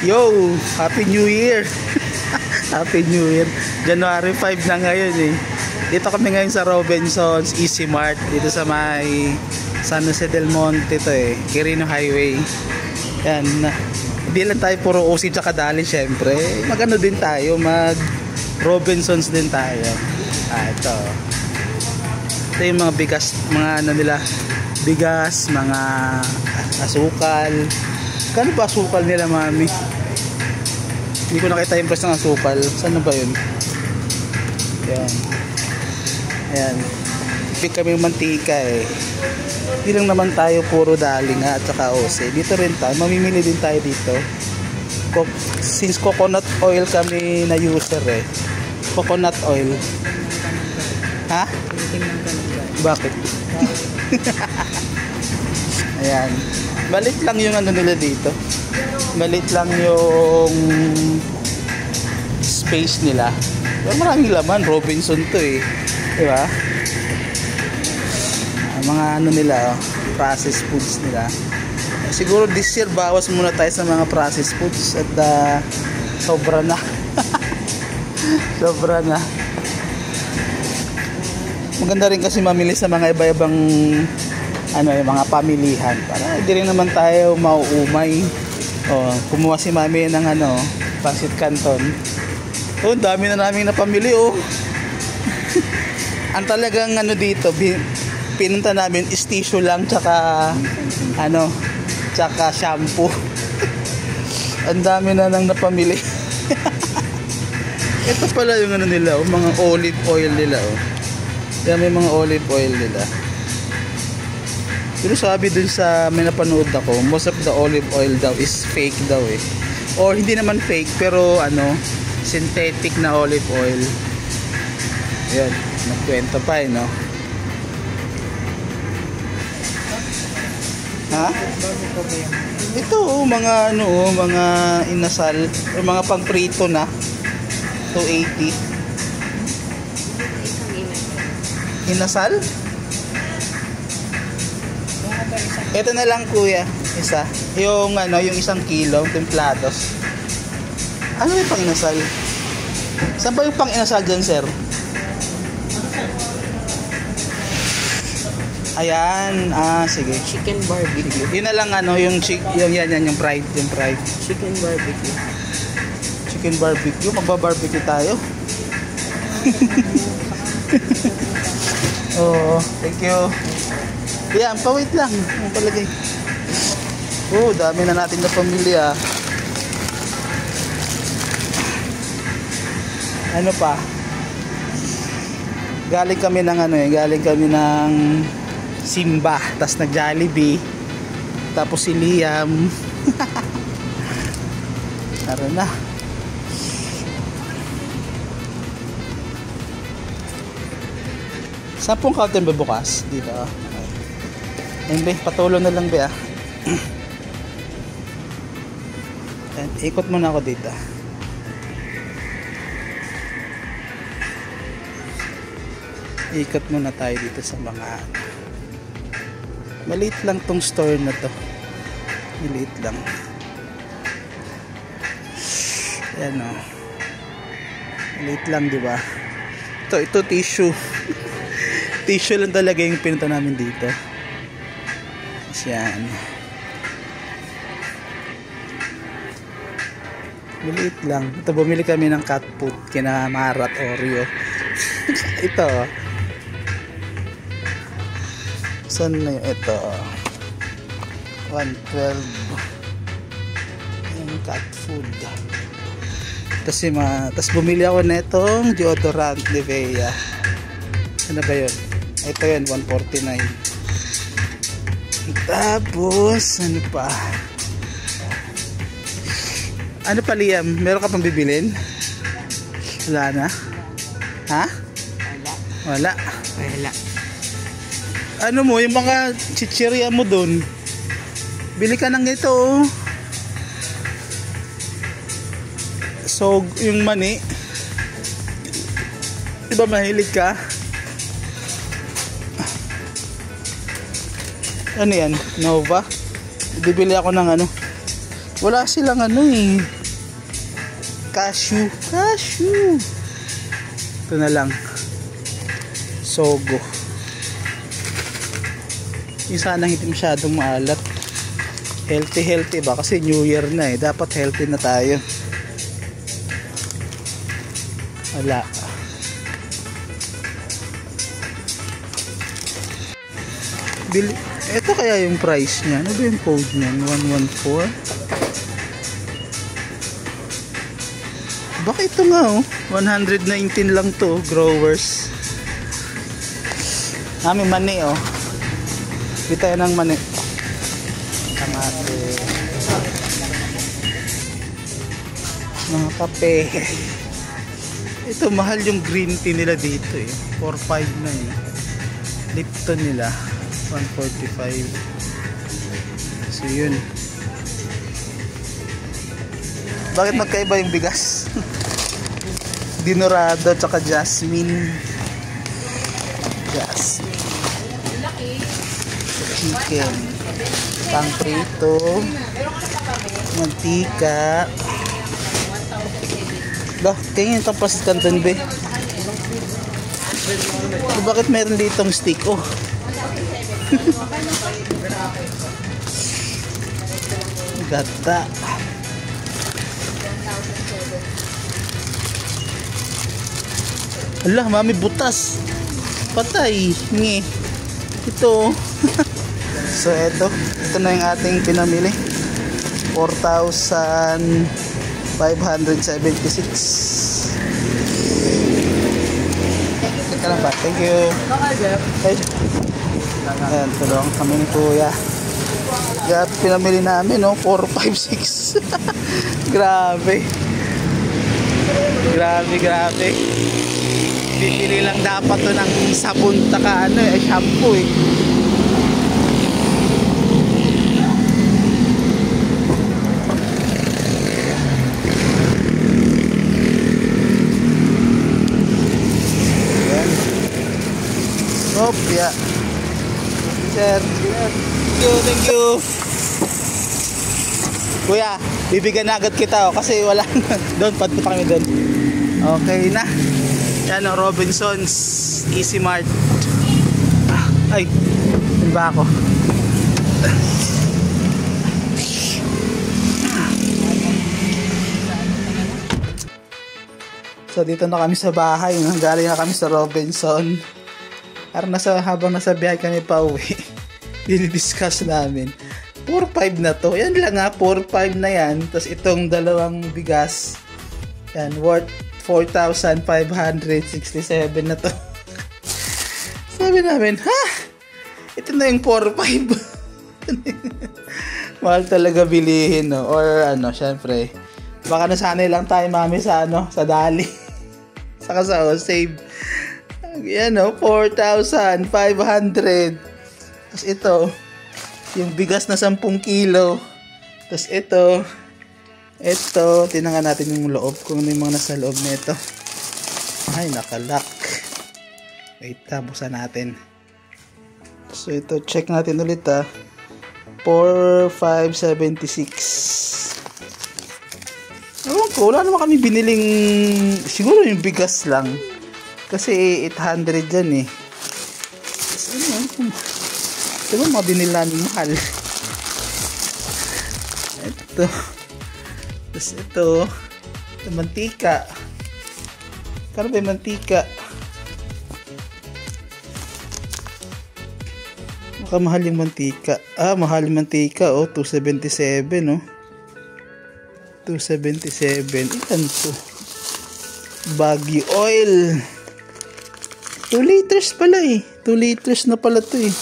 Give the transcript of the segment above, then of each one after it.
Yo, Happy New Year. Happy New Year. January 5 na ngayon eh. Dito kami ngayon sa Robinsons Easy Mart. Dito sa may San Jose del Monte to eh. Quirino Highway. Yan. Hindi lang tayo puro OC tsaka dali syempre. Mag-ano din tayo. Mag Robinsons din tayo. Ito. Ito yung mga bigas. Mga ano nila. Bigas. Mga asukal. Kano ba asukal nila, mami? Hindi ko nakita yung price ng asukal. Saan na ba yun? Ayan. Ayan. Pick kami yung mantika eh. Hindi lang naman tayo puro dali nga at saka ose. Dito rin tayo. Mamimili din tayo dito. Since coconut oil kami na user eh. Coconut oil. Ha? Bakit? Ayan. Balit lang yung ano nila dito. Balit lang yung space nila. Pero maraming laman. Robinson to eh. Diba? Mga ano nila, processed foods nila. Siguro this year bawas muna tayo sa mga processed foods at sobra na. Sobra na. Maganda rin kasi mamili sa mga iba-ibang ano, yung mga pamilihan para hindi rin naman tayo mauumay. Kumuha si mami ng ano, pancit canton. Dami na namin napamili oh. Ang talagang ano dito, pinunta namin is tissue lang tsaka ano, tsaka shampoo. Ang dami na nang napamili. Ito pala yung ano nila, oh, mga olive oil nila oh. Yan, may mga olive oil nila. Pero sabi dun sa may napanood ako, most of the olive oil daw is fake daw eh. Or hindi naman fake pero ano, synthetic na olive oil. Ayan, magkwento pa eh, no? Ha? Ito oh, mga ano oh, mga inasal o mga pangprito na 280. Inasal? Ito na lang kuya, isa. Yung ano, yung 1 kilo templados. Ano yung pang-inasal? Saan ba yung pang-inasal dyan, sir? Ayan, sige. Chicken barbecue. Yun na lang ano, yung yan, yung fried, Chicken barbecue. Chicken barbecue, magba-barbecue tayo. Oh, thank you. Yan, pa-wait lang. Ang palagay. Dami na natin na pamilya. Ano pa? Galing kami ng ano eh, galing kami ng Simba, tas nag Jollibee. Tapos si Liam. Tara na. Saan pong counter ba bukas? Dito. Ayun be, patulo na lang be ah. Ikot muna ako dito. Ikot muna tayo dito sa mga maliit lang tong store na to. Maliit lang. Ayan o. Maliit lang diba? Ito tissue. Tissue lang talaga yung pinunta namin dito. Yan. Maliit lang. Ito, bumili kami ng cat food kina Marat Oreo. Ito. Saan na yun? Ito. 112. Yung cat food. Tapos bumili ako na itong deodorant Nivea. Ano ba yun? Ito yun, 149. Tapos ano pa? Ano pa Liam? Meron ka pang bibilin? Wala na? Ha? Wala. Ano mo? Yung mga chichirya mo dun, bili ka ng ito oh. So yung mani, diba mahilig ka? Ano yan? Nova? Bibili ako ng ano, Wala silang ano eh. Cashew. Ito na lang. Sogo. Yung sana hindi masyadong maalat. Healthy ba? Kasi New Year na eh. Dapat healthy na tayo. Wala. Ito kaya yung price niya. Ano ba yung code niya? 114. Baka ito nga oh. 119 lang to. Growers. May mani oh. Kita ng mani. Kamate. Mga kape. Ito mahal yung green tea nila dito eh. 4.5 na eh. Lipton nila 145. So yun. Bakit magkaiba yung bigas? Dinorado tsaka jasmine. Chicken. Pang prito. Mantika. Dah, tingin itong pasit kanton be. So, bakit meron ditong stick? Oh. Gata. Alah, mami butas. Patay. Nge. Ito. So, ito na yung ating pinamili. 4,576. Teka lang ba? Thank you. Ayan, tulungan kami ni Kuya. Kaya pinamili namin, no? 456. Grabe. Grabe. Bibili lang dapat to ng sabon taka shampoo eh. Yeah. Sir, thank you. Kuya, bibigyan na agad kita kasi wala. Doon, padto pa kami doon. Okay na. Yan ang Robinsons Easy Mart. Ay, ano ba ako? So dito na kami sa bahay. Galing na kami sa Robinson. Habang nasa biyahe kami pa uwi, dinidiscuss namin 4.5 na to, yan lang nga 4.5 na yan, tapos itong dalawang bigas yan worth 4,567 na to. Sabi namin ito na yung 4.5. Mahal talaga bilihin, no? Or syempre baka nasanay lang tayo mami sa sa dali saka sa save. Yan 4,500. Tapos ito, yung bigas na 10 kilo. Tapos ito, tinangan natin yung loob, kung ano yung mga nasa loob nito. Ay, nakalock. Wait, tabusan natin. So ito, check natin ulit 4,576. Ewan ko, wala naman kami biniling, siguro yung bigas lang. Kasi 800 dyan eh. Ito ba mga binila ng mahal? Ito. Tapos ito. Mantika. Kano ba yung mantika? Makamahal yung mantika. Mahal yung mantika. 277 no? 277. Ilan to? Baguio oil. 2 liters pala eh. 2 liters na pala to eh.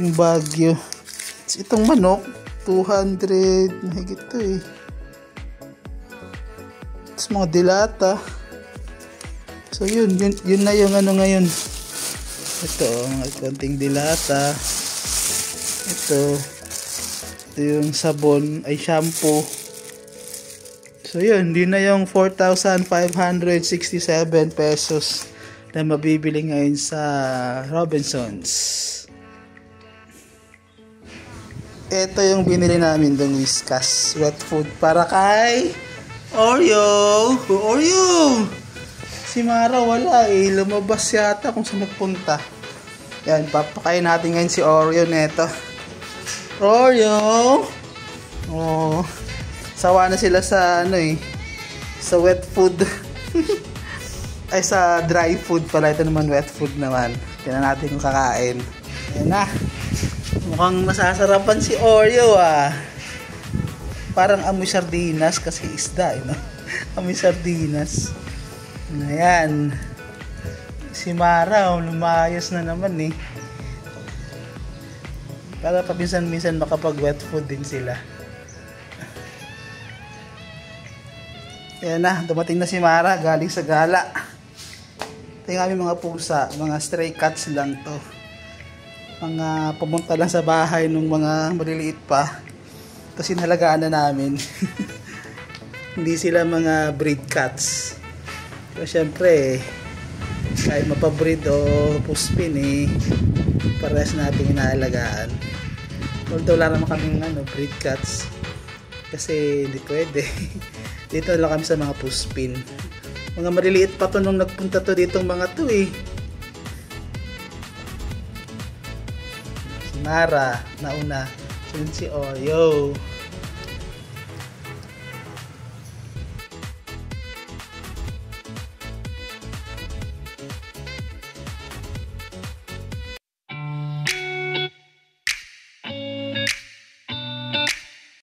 Yung Baguio. Itong manok, 200 mahigit to eh. Tapos mga dilata. So yun na yung ngayon. Ito, mga konting dilata. Ito yung sabon, ay shampoo. So yun, di na yung 4,567 pesos na mabibili ngayon sa Robinsons. Ito yung binili namin dong Whiskas. Wet food para kay Oreo. Oreo! Si Mara wala eh. Lumabas yata kung saan nagpunta. Yan, papakain natin ngayon si Oreo neto. Oreo! Oh, sawa na sila sa ano eh. Sa wet food. Ay, sa dry food pala. Ito naman wet food naman. Tingnan natin kung kakain. Ayan na. Mukhang masasarapan si Oreo ah. Parang amoy sardinas kasi isda eh, no? Amoy sardinas. Ayan. Si Mara lumayas na naman eh. Para paminsan-minsan makapag wet food din sila. Ayan na, dumating na si Mara galing sa gala. Ito yung aming mga pusa, mga stray cats lang to. Mga pumunta lang sa bahay nung mga maliliit pa. Tapos inalagaan na namin. Hindi sila mga breed cats. Pero syempre, kahit mapabreed o puspin eh, parehas natin inaalagaan. Although wala naman kaming breed cats. Kasi hindi pwede. Dito lang kami sa mga puspin. Mga maliliit pa to nung nagpunta to ditong mga to eh. Mara, nauna. Sunod si Oreo.